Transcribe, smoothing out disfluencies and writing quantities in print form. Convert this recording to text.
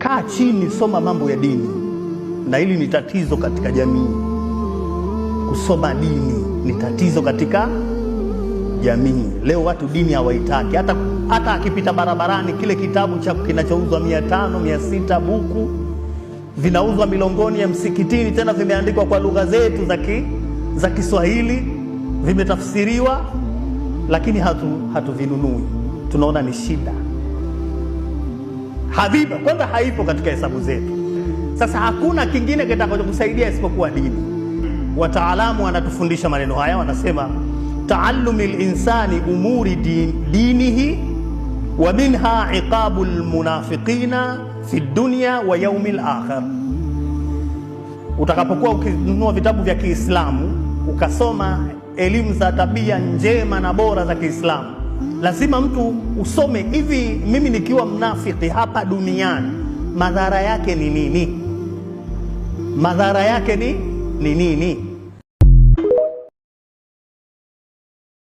kaa chini, soma mambo ya dini, na hili ni tatizo katika jamii. Kusoma dini ni tatizo katika jamii. Leo watu dini hawaitaki. Hata akipita barabarani, kile kitabu kinachouzwa 500, 600 buku vinauzwa milongoni ya msikitini, tena vimeandikwa kwa lugha zetu za Kiswahili, vimetafsiriwa, lakini hatuvinunui. Tunaona ni shida. Habiba kwanza haipo katika hesabu zetu. Sasa hakuna kingine kitakachokusaidia isipokuwa dini. Wataalamu wanatufundisha maneno haya, wanasema taallumi linsani umuri dinihi wa minha iqabu lmunafiqina fi dunya wa yaumi lakhir. Utakapokuwa ukinunua vitabu vya Kiislamu ukasoma elimu za tabia njema na bora za Kiislamu, lazima mtu usome hivi, mimi nikiwa mnafiki hapa duniani madhara yake ni nini? Madhara yake ni nini?